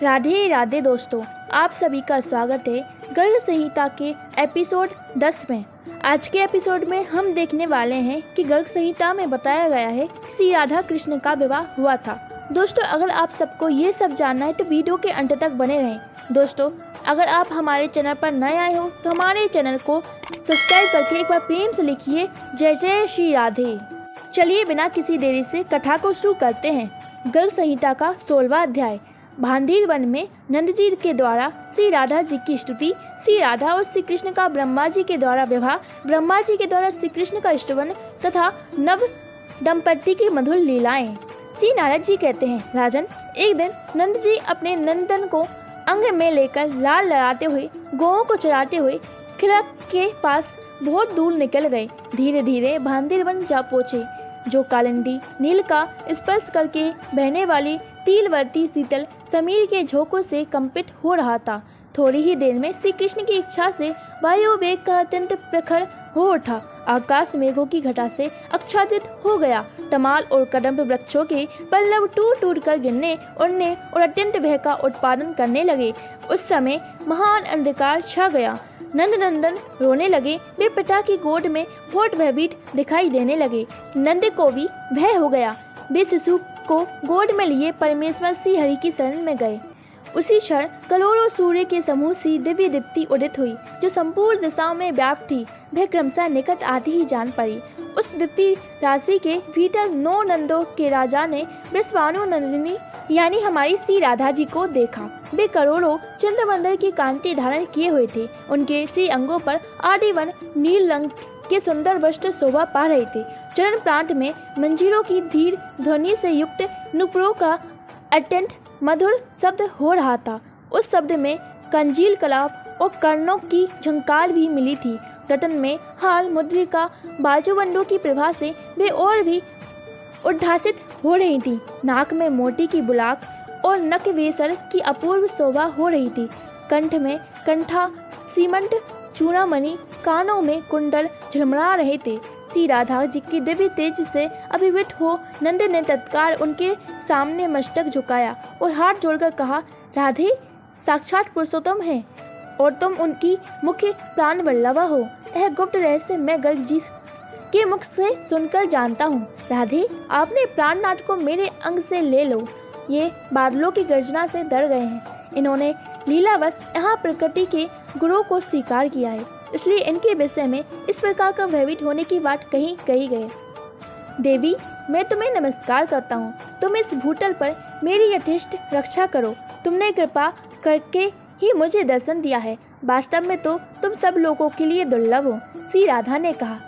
राधे राधे दोस्तों, आप सभी का स्वागत है गर्ग संहिता के एपिसोड 10 में। आज के एपिसोड में हम देखने वाले हैं कि गर्ग संहिता में बताया गया है कि श्री राधा कृष्ण का विवाह हुआ था। दोस्तों, अगर आप सबको ये सब जानना है तो वीडियो के अंत तक बने रहें। दोस्तों, अगर आप हमारे चैनल पर नए आए हो तो हमारे चैनल को सब्सक्राइब करके एक बार प्रेम से लिखिए जय जय श्री राधे। चलिए बिना किसी देरी से कथा को शुरू करते हैं। गर्ग संहिता का 16वां अध्याय। भांडीर वन में नंद जी के द्वारा श्री राधा जी की स्तुति, श्री राधा और श्री कृष्ण का ब्रह्मा जी के द्वारा विवाह, ब्रह्मा जी के द्वारा श्री कृष्ण का स्तवन तथा नव दंपति की मधुर लीलाएं। श्री नारद जी कहते हैं, राजन, एक दिन नंद जी अपने नंदन को अंग में लेकर लाल लड़ाते हुए गौओं को चराते हुए खिड़क के पास बहुत दूर निकल गए। धीरे धीरे भांडीर वन जा पहुँचे, जो कालिंदी नील का स्पर्श करके बहने वाली तिलवती शीतल समीर के झोंकों से कंपित हो रहा था। थोड़ी ही देर में श्री कृष्ण की इच्छा से वायु वेग का अत्यंत प्रखर हो उठा। आकाश मेघों की घटा से आच्छादित हो गया। तमाल और कदम्ब वृक्षों के पल्लव टूट टूट कर गिरने, उड़ने और अत्यंत भय का उत्पादन करने लगे। उस समय महान अंधकार छा गया। नंदनंदन रोने लगे। वे पिता की गोद में बहुत भयभीत दिखाई देने लगे। नंद को भी भय हो गया। वे शिशु को गोद में लिए परमेश्वर श्री हरि की शरण में गए। उसी क्षण करोड़ों सूर्य के समूह सी दिव्य दीप्ति उदित हुई, जो संपूर्ण दिशाओं में व्याप्त थी। वह क्रमशः निकट आती ही जान पड़ी। उस दीप्ति राशि के भीतर 9 नंदों के राजा ने विश्वानु नंदिनी यानी हमारी श्री राधा जी को देखा। वे करोड़ों चंद्रमंडल की कांति धारण किए हुए थे। उनके श्री अंगों पर आदिवन नील रंग के सुंदर वस्त्र शोभा पा रहे थे। चरण प्रांत में मंजीरों की धीर ध्वनि से युक्त नुपुरों का अत्यंत मधुर शब्द हो रहा था। उस शब्द में कंजील कलाप और कर्णों की झंकार भी मिली थी। रतन में हाल मुद्रिका बाजूबंदों की प्रभा से वे और भी उद्भासित हो रही थी। नाक में मोती की बुलाक और नकवेसर की अपूर्व शोभा हो रही थी। कंठ में कंठा सीमंत चूड़ामणि, कानों में कुंडल झलमला रहे थे। श्री राधा जी की दिव्य तेज से अभिभूत हो नंद ने तत्काल उनके सामने मस्तक झुकाया और हाथ जोड़कर कहा, राधे साक्षात पुरुषोत्तम है और तुम उनकी मुख्य प्राण वल्लभा हो। यह गुप्त रहस्य मैं गर्ग जी के मुख से सुनकर जानता हूँ। राधे, आपने प्राणनाथ को मेरे अंग से ले लो। ये बादलों की गर्जना से डर गए हैं। इन्होंने लीलावश यहाँ प्रकृति के गुरु को स्वीकार किया है, इसलिए इनके विषय में इस प्रकार का भयभीत होने की बात कही गई। देवी, मैं तुम्हें नमस्कार करता हूँ। तुम इस भूतल पर मेरी यथेष्ट रक्षा करो। तुमने कृपा करके ही मुझे दर्शन दिया है। वास्तव में तो तुम सब लोगों के लिए दुर्लभ हो। श्री राधा ने कहा,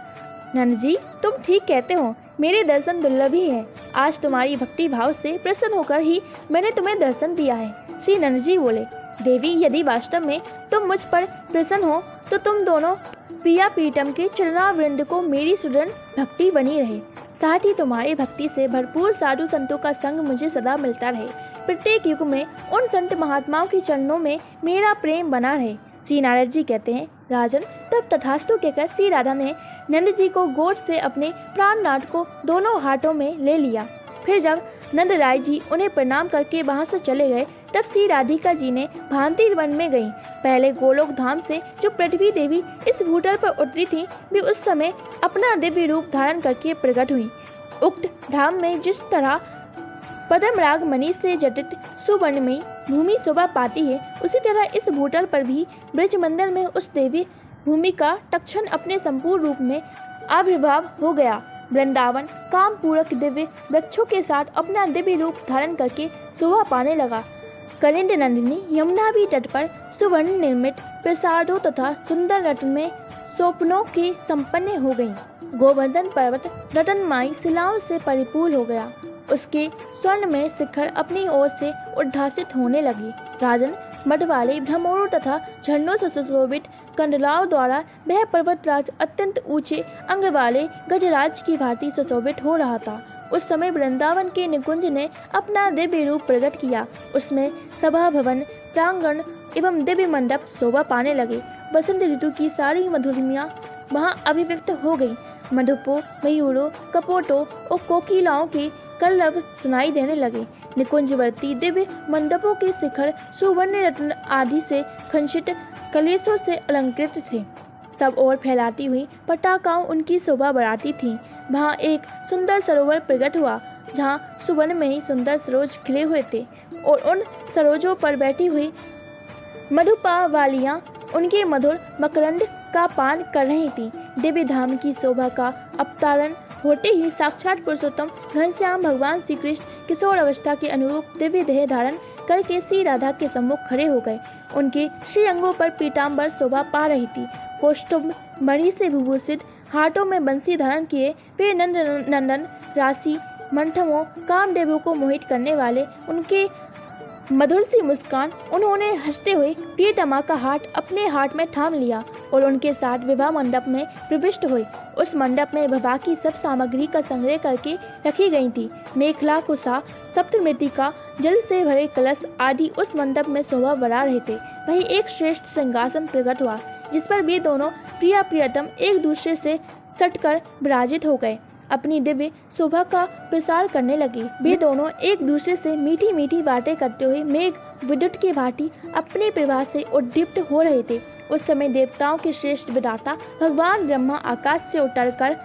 नंद जी, तुम ठीक कहते हो। मेरे दर्शन दुर्लभ ही है। आज तुम्हारी भक्ति भाव से प्रसन्न होकर ही मैंने तुम्हें दर्शन दिया है। श्री नंद जी बोले, देवी, यदि वास्तव में तुम मुझ पर प्रसन्न हो तो तुम दोनों प्रिया प्रीतम के चरणावृंद को मेरी सुदृढ़ भक्ति बनी रहे। साथ ही तुम्हारी भक्ति से भरपूर साधु संतों का संग मुझे सदा मिलता रहे। प्रत्येक युग में उन संत महात्माओं के चरणों में मेरा प्रेम बना रहे। श्री नारद जी कहते हैं, राजन, तब तथास्तु कहकर श्री राधा ने नंद जी को गोद से अपने प्राणनाथ को दोनों हाथों में ले लिया। फिर जब नंद राय जी उन्हें प्रणाम करके वहां से चले गए, तब श्री राधिका जी ने भांडीर वन में गईं। पहले गोलोक धाम से जो पृथ्वी देवी इस भूतल पर उतरी थी, वे उस समय अपना दिव्य रूप धारण करके प्रकट हुई। उक्त धाम में जिस तरह पद्मराग मणि से जटित सुवर्ण में भूमि शोभा पाती है, उसी तरह इस भूतल पर भी ब्रजमंडल में उस देवी भूमि का तत्क्षण अपने संपूर्ण रूप में आविर्भाव हो गया। वृंदावन काम पूरक दिव्य वृक्षों के साथ अपना दिव्य रूप धारण करके शोभा पाने लगा। कलिंद नंदिनी यमुनावी तट पर सुवर्ण निर्मित प्रसादों तथा सुंदर रत्न में सोपनों के संपन्न हो गईं। गोवर्धन पर्वत रत्नमयी शिलाओं से परिपूर्ण हो गया। उसके स्वर्ण में शिखर अपनी ओर से उद्भासित होने लगी। राजन, मठ वाले भ्रमरों तथा झरनों से सुशोभित कंडलाओं द्वारा वह पर्वतराज अत्यंत ऊंचे अंग वाले गजराज की भांति सुशोभित हो रहा था। उस समय वृंदावन के निकुंज ने अपना दिव्य रूप प्रकट किया। उसमें सभा भवन, प्रांगण एवं दिव्य मंडप शोभा पाने लगे। बसंत ऋतु की सारी मधुरिमा वहाँ अभिव्यक्त हो गई। मधुपों, मयूरों, कपोटों और कोकिलाओं के कलरव सुनाई देने लगे। निकुंजवर्ती दिव्य मंडपों के शिखर सुवर्ण रत्न आदि से खंडित कलशों से अलंकृत थे। सब ओर फैलाती हुई पताकाओं उनकी शोभा बढ़ाती थीं। वहाँ एक सुंदर सरोवर प्रकट हुआ, जहाँ सुवर्ण में ही सुंदर सरोज खिले हुए थे और उन सरोजों पर बैठी हुई मधुपावालियाँ उनके मधुर मकरंद का पान कर रही थीं। दिव्य धाम की शोभा का अवतरण होते ही साक्षात पुरुषोत्तम घनश्याम भगवान श्री कृष्ण किशोर अवस्था के अनुरूप दिव्य देह धारण करके श्री राधा के सम्मुख खड़े हो गए। उनके श्री अंगों पर पीताम्बर शोभा पा रही थी। कौस्तुभ मणि से विभूषित, हाथों में बंसी धारण किए वे नंदन राशि मंथमों कामदेवों को मोहित करने वाले उनके मधुर सी मुस्कान, उन्होंने हंसते हुए प्रियतमा का हाथ अपने हाथ में थाम लिया और उनके साथ विवाह मंडप में प्रविष्ट हुए। उस मंडप में विवाह की सब सामग्री का संग्रह करके रखी गई थी। मेखला, कुसा, सप्तमृतिका, जल से भरे कलश आदि उस मंडप में शोभा बढ़ा रहे थे। वहीं एक श्रेष्ठ सिंहासन प्रकट हुआ, जिस पर वे दोनों प्रिया प्रियतम एक दूसरे से सटकर विराजित हो गए, अपनी दिव्य शोभा का प्रसार करने लगे। वे दोनों एक दूसरे से मीठी मीठी बातें करते हुए मेघ विद्युत की भांति अपने प्रवाह से उद्दीप्त हो रहे थे। उस समय देवताओं के श्रेष्ठ विधाता भगवान ब्रह्मा आकाश से उतरकर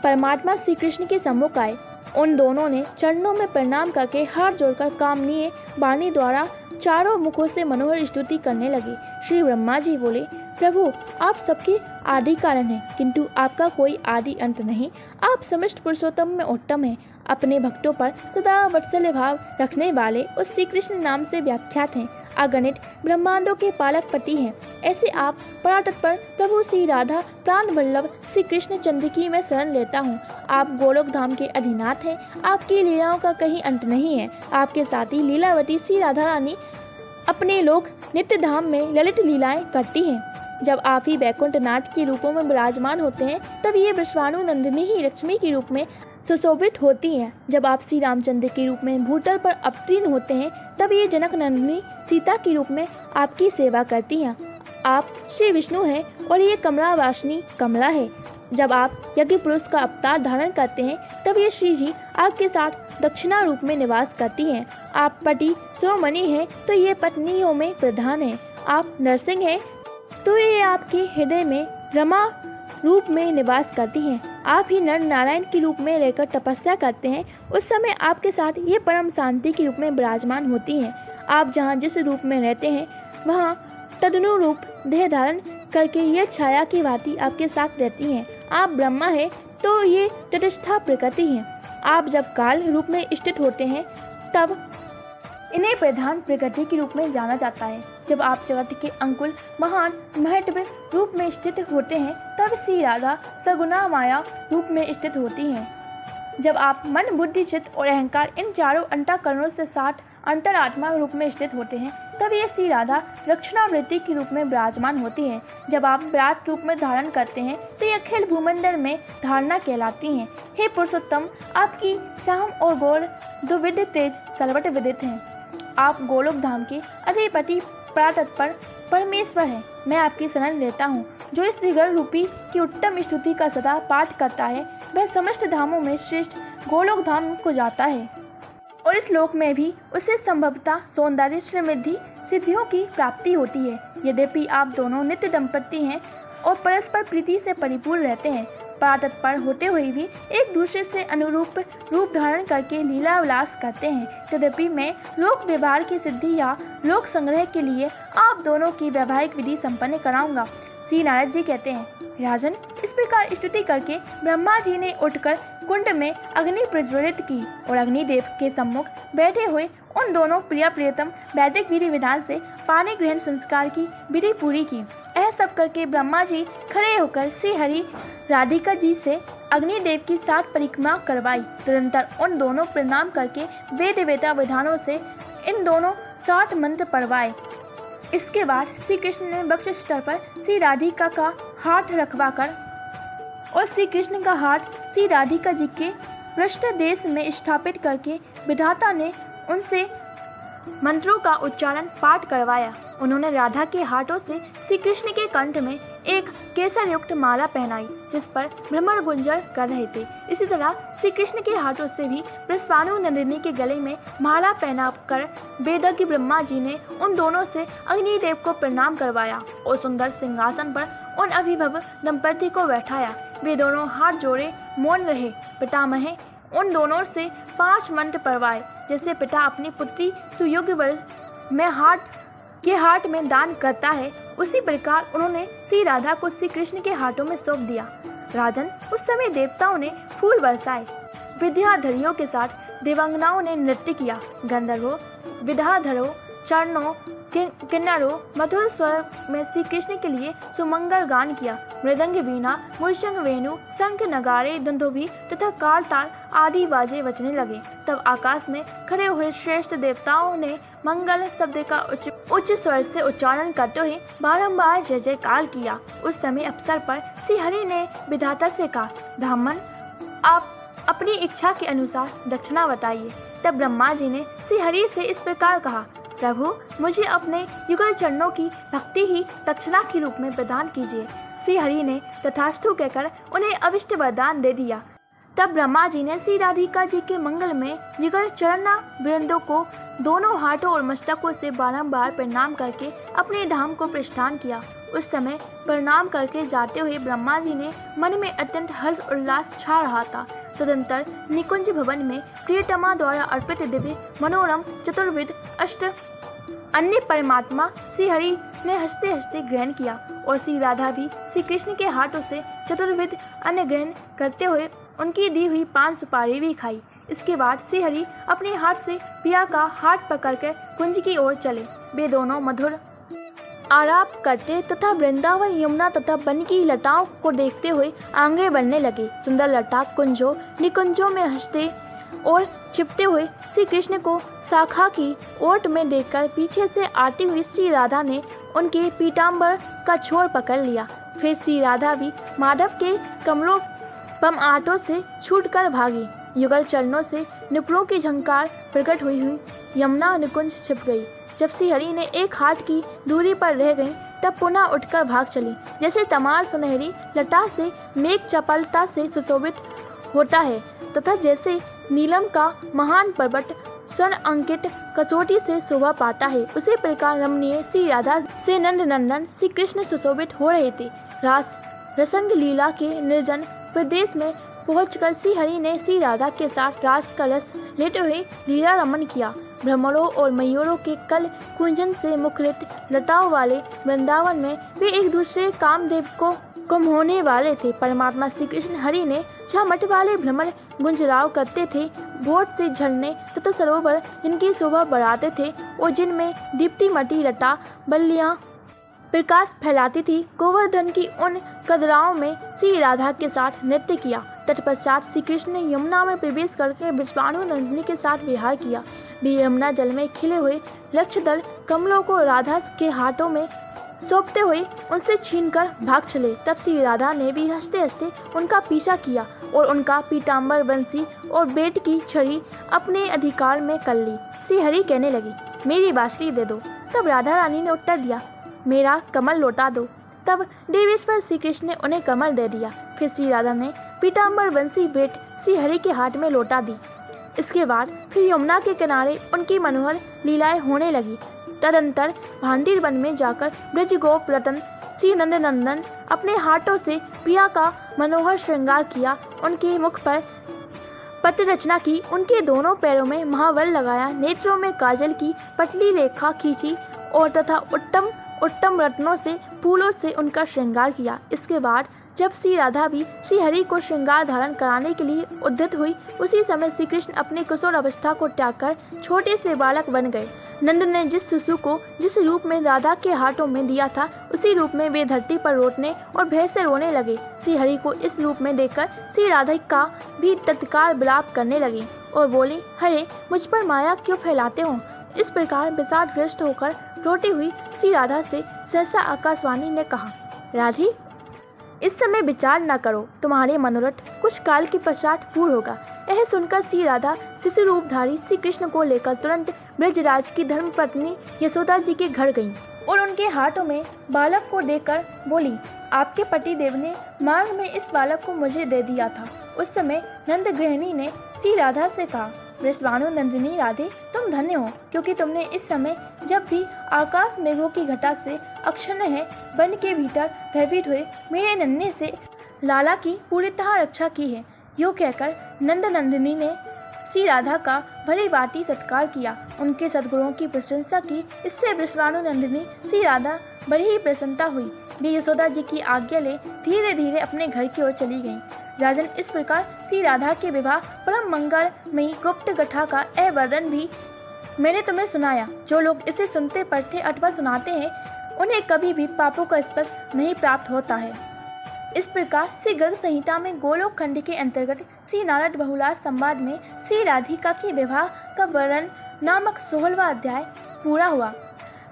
परमात्मा श्री कृष्ण के सम्मुख आए। उन दोनों ने चरणों में प्रणाम करके हाथ जोड़कर कामनीय वाणी द्वारा चारों मुखों से मनोहर स्तुति करने लगे। श्री ब्रह्मा जी बोले, प्रभु, आप सबके आदि कारण हैं, किंतु आपका कोई आदि अंत नहीं। आप समस्त पुरुषोत्तम में उत्तम हैं। अपने भक्तों पर सदा वात्सल्य भाव रखने वाले उस श्री कृष्ण नाम से व्याख्यात हैं। अगणित ब्रह्मांडों के पालक पति हैं। ऐसे आप परातत्पर प्रभु श्री राधा प्राण वल्लभ श्री कृष्ण चंद्र की मैं शरण लेता हूँ। आप गोलोक धाम के अधिनाथ हैं। आपकी लीलाओं का कहीं अंत नहीं है। आपके साथ ही लीलावती श्री राधा रानी अपने लोक नित्य धाम में ललित लीलाएं करती हैं। जब आप ही वैकुंठ नाथ के रूपों में विराजमान होते हैं, तब ये विश्वानु नंदिनी ही लक्ष्मी के रूप में सुशोभित होती हैं। जब आप श्री रामचंद्र के रूप में भूतल पर अवतीर्ण होते हैं, तब ये जनक नंदिनी सीता के रूप में आपकी सेवा करती हैं। आप श्री विष्णु हैं और ये कमला वासिनी कमला है। जब आप यज्ञ पुरुष का अवतार धारण करते हैं, तब ये श्री जी आपके साथ दक्षिणा रूप में निवास करती हैं। आप पति शिरोमणि हैं, तो ये पत्नियों में प्रधान हैं। आप नरसिंह हैं, तो ये आपके हृदय में रमा रूप में निवास करती हैं। आप ही नर नारायण के रूप में रहकर तपस्या करते हैं। उस समय आपके साथ ये परम शांति के रूप में विराजमान होती हैं। आप जहाँ जिस रूप में रहते हैं, वहाँ तदनुरूप देह धारण करके यह छाया की भांति आपके साथ रहती हैं। आप ब्रह्मा है, तो ये तटस्था प्रकृति है। आप जब काल रूप में स्थित होते हैं, तब इन्हें प्रधान प्रकृति के रूप में जाना जाता है। जब आप जगत के अंकुल महान महत्व रूप में स्थित होते हैं, तब श्री राधा सगुना माया रूप में स्थित होती हैं। जब आप मन, बुद्धि, चित्त और अहंकार इन चारों अंतःकरणों से साथ अंतरात्मा रूप में स्थित होते हैं, तब ये श्री राधा रक्षणावृत्ति के रूप में विराजमान होती हैं। जब आप विराट रूप में धारण करते हैं, तो ये अखिल भूमंडल में धारणा कहलाती हैं। हे पुरुषोत्तम, आपकी श्याम और गौर दुविध तेज सर्वत्र विदित हैं। आप गोलोक धाम के अधिपति परातत्पर परमेश्वर हैं। मैं आपकी शरण लेता हूँ। जो इस श्रीगण रूपी की उत्तम स्तुति का सदा पाठ करता है, वह समस्त धामों में श्रेष्ठ गोलोक धाम को जाता है और इस लोक में भी उसे संभवतः सौंदर्य, समृद्धि, सिद्धियों की प्राप्ति होती है। यद्यपि आप दोनों नित्य दंपति हैं और परस्पर प्रीति से परिपूर्ण रहते हैं, परातत्पर होते हुए भी एक दूसरे से अनुरूप रूप धारण करके लीला विलास करते हैं। तदपि मैं लोक व्यवहार की सिद्धि या लोक संग्रह के लिए आप दोनों की वैवाहिक विधि संपन्न कराऊंगा। श्री नारद जी कहते हैं, राजन, इस प्रकार स्तुति करके ब्रह्मा जी ने उठकर कुंड में अग्नि प्रज्वलित की और अग्निदेव के सम्मुख बैठे हुए उन दोनों प्रिया प्रियतम वैदिक विधि विधान से पानी ग्रहण संस्कार की विधि पूरी की। यह सब करके ब्रह्मा जी खड़े होकर श्री हरि राधिका जी से अग्निदेव की 7 परिक्रमा करवाई। तदंतर उन दोनों प्रणाम करके वेद वेदा विधानों से इन दोनों 7 मंत्र पढ़वाए। इसके बाद श्री कृष्ण ने वक्ष स्तर पर श्री राधिका का हाथ रखवाकर और श्री कृष्ण का हाथ श्री राधिका जी के पृष्ठ देश में स्थापित करके विधाता ने उनसे मंत्रों का उच्चारण पाठ करवाया। उन्होंने राधा के हाथों से श्री कृष्ण के कंठ में एक केसर युक्त माला पहनाई जिस पर भ्रमर गुंजर कर रहे थे। इसी तरह श्री कृष्ण के हाथों से भी वृषभानु नंदिनी के गले में माला पहनाकर वेदज्ञ ब्रह्मा जी ने उन दोनों से अग्निदेव को प्रणाम करवाया और सुंदर सिंहासन पर उन अभिभव दंपति को बैठाया। वे दोनों हाथ जोड़े मौन रहे। पितामह उन दोनों से 5 मंत्र पढ़वाए। जैसे पिता अपनी पुत्री सुयोग्य में हाथ में दान करता है, उसी प्रकार उन्होंने श्री राधा को श्री कृष्ण के हाथों में सौंप दिया। राजन, उस समय देवताओं ने फूल बरसाए, विद्याधरियों के साथ देवांगनाओं ने नृत्य किया। गंधर्वों, विद्याधरों, चरणों, किन्नरों मधुर स्वर में श्री कृष्ण के लिए सुमंगल गान किया। मृदंग, वीणा, मूर्छंग, वेणु, शंख, नगाड़े, दुंदुभी तथा कारताल आदि बाजे बजने लगे। तब आकाश में खड़े हुए श्रेष्ठ देवताओं ने मंगल शब्द का उच्च स्वर से उच्चारण करते हुए बारंबार जय जयकार किया। उस समय अवसर पर श्री हरि ने विधाता से कहा, ब्राह्मण, आप अपनी इच्छा के अनुसार दक्षिणा बताइए। तब ब्रह्मा जी ने श्री हरि से इस प्रकार कहा, प्रभु, मुझे अपने युगल चरणों की भक्ति ही दक्षिणा के रूप में प्रदान कीजिए। श्री हरि ने तथास्तु कहकर उन्हें अविष्ट वरदान दे दिया। तब ब्रह्मा जी ने श्री राधिका जी के मंगल में युगल चरण वृंदों को दोनों हाथों और मस्तकों से बारंबार प्रणाम करके अपने धाम को प्रस्थान किया। उस समय प्रणाम करके जाते हुए ब्रह्मा जी ने मन में अत्यंत हर्ष उल्लास छा रहा था। तदंतर निकुंज भवन में प्रियतमा द्वारा अर्पित दिव्य मनोरम चतुर्विध अष्ट अन्य परमात्मा श्री हरि ने हंसते हंसते ग्रहण किया और श्री राधा भी श्री कृष्ण के हाथों से चतुर्विध अन्न ग्रहण करते हुए उनकी दी हुई 5 सुपारी भी खाई। इसके बाद श्री हरि अपने हाथ से प्रिया का हाथ पकड़कर कुंज की ओर चले। वे दोनों मधुर आलाप करते तथा वृंदावन, यमुना तथा वन की लताओं को देखते हुए आगे बढ़ने लगे। सुंदर लता कुंजों निकुंजों में हंसते और छिपते हुए श्री कृष्ण को शाखा की ओट में देखकर पीछे से आती हुई श्री राधा ने उनके पीताम्बर का छोर पकड़ लिया। फिर श्री राधा भी माधव के कमलों पम आटों से छूटकर भागी। युगल चरणों से निपुणों की झंकार प्रकट हुई यमुना निकुंज छिप गई। जब श्री हरि ने एक हाथ की दूरी पर रह गई तब पुनः उठकर भाग चली। जैसे तमाल सुनहरी लता से मेघ चपलता से सुशोभित होता है तथा जैसे नीलम का महान पर्वत स्वर्ण अंकित कसौटी से शोभा पाता है, उसी प्रकार रमणीय श्री राधा से नंद नंदन श्री कृष्ण सुशोभित हो रहे थे। रास रसंग लीला के निर्जन प्रदेश में पहुंचकर श्री हरि ने श्री राधा के साथ रास का रस लेते हुए लीला रमन किया। भ्रमरों और मयूरों के कल कुंजन से मुखरित लताओं वाले वृंदावन में वे एक दूसरे कामदेव को गुम होने वाले थे। परमात्मा श्री कृष्ण हरि ने जहाँ मठ वाले भ्रमर गुंजराव करते थे, भोट से झरने तथा सरोवर जिनकी शोभा बढ़ाते थे और जिनमें दीप्तिमती लता बल्लियां प्रकाश फैलाती थी, गोवर्धन की उन कदराओं में श्री राधा के साथ नृत्य किया। तत्पश्चात श्री कृष्ण ने यमुना में प्रवेश करके वृषभानु नंदिनी के साथ विहार किया। वे यमुना जल में खिले हुए लक्षदल कमलों को राधा के हाथों में सौंपते हुए उनसे छीनकर भाग चले। तब श्री राधा ने भी हंसते हंसते उनका पीछा किया और उनका पीताम्बर, बंसी और बेट की छड़ी अपने अधिकार में कर ली। श्री हरि कहने लगी, मेरी बांसुरी दे दो। तब राधा रानी ने उत्तर दिया, मेरा कमल लौटा दो। तब देवेश्वर श्री कृष्ण ने उन्हें कमल दे दिया। फिर श्री राधा ने पीताम्बर, बंसी, बेट श्री हरि के हाथ में लौटा दी। इसके बाद फिर यमुना के किनारे उनकी मनोहर लीलाएं होने लगी। तदंतर भांडीर वन में जाकर ब्रजगोप रतन श्री नंद नंदन अपने हाथों से प्रिया का मनोहर श्रृंगार किया। उनके मुख पर पत्र रचना की, उनके दोनों पैरों में महावल लगाया, नेत्रों में काजल की पतली रेखा खींची और तथा उत्तम रत्नों से फूलों से उनका श्रृंगार किया। इसके बाद जब श्री राधा भी श्री हरि को श्रृंगार धारण कराने के लिए उद्यत हुई, उसी समय श्री कृष्ण अपनी किशोर अवस्था को त्याग कर छोटे से बालक बन गए। नंद ने जिस शिशु को जिस रूप में राधा के हाथों में दिया था, उसी रूप में वे धरती पर रोटने और भय से रोने लगे। श्री हरि को इस रूप में देखकर श्री राधा का भी तत्काल विलाप करने लगी और बोली, हरे, मुझ पर माया क्यों फैलाते हो। इस प्रकार विषादग्रस्त होकर रोती हुई श्री राधा से सहसा आकाशवाणी ने कहा, राधे, इस समय विचार न करो, तुम्हारे मनोरथ कुछ काल के पश्चात पूर्ण होगा। यह सुनकर श्री राधा शिशु रूपधारी श्री कृष्ण को लेकर तुरंत ब्रजराज की धर्मपत्नी यशोदा जी के घर गईं और उनके हाथों में बालक को देकर बोली, आपके पति देव ने मार्ग में इस बालक को मुझे दे दिया था। उस समय नंद गृहिणी ने श्री राधा से कहा, वृषभानु नंदिनी राधे, तुम धन्य हो, क्योंकि तुमने इस समय जब भी आकाश मेघों की घटा से अक्षुण्ण है वन के भीतर भयभीत हुए मेरे नन्हे से लाला की पूरी तरह रक्षा की है। यूँ कहकर नंद नंदिनी ने श्री राधा का भली भांति सत्कार किया, उनके सद्गुणों की प्रशंसा की। इससे वृषभानु नंदिनी श्री राधा बड़ी ही प्रसन्नता हुई। वे यशोदा जी की आज्ञा ले धीरे धीरे अपने घर की ओर चली गईं। राजन, इस प्रकार श्री राधा के विवाह परम मंगलमयी गुप्त कथा का वर्णन भी मैंने तुम्हें सुनाया। जो लोग इसे सुनते पढ़ते अथवा सुनाते हैं उन्हें कभी भी पापों का स्पर्श नहीं प्राप्त होता है। इस प्रकार श्री गर्ग संहिता में गोलोक खंड के अंतर्गत श्री नारद बहुलास संवाद में श्री राधिका के विवाह का वर्णन नामक 16वां अध्याय पूरा हुआ।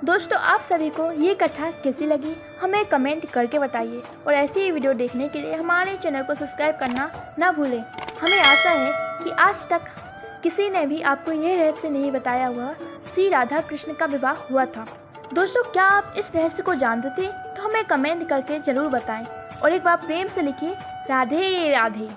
दोस्तों, आप सभी को ये कथा कैसी लगी हमें कमेंट करके बताइए और ऐसी ही वीडियो देखने के लिए हमारे चैनल को सब्सक्राइब करना ना भूलें। हमें आशा है कि आज तक किसी ने भी आपको यह रहस्य नहीं बताया हुआ श्री राधा कृष्ण का विवाह हुआ था। दोस्तों, क्या आप इस रहस्य को जानते थे? तो हमें कमेंट करके ज़रूर बताएं और एक बार प्रेम से लिखिए, राधे राधे।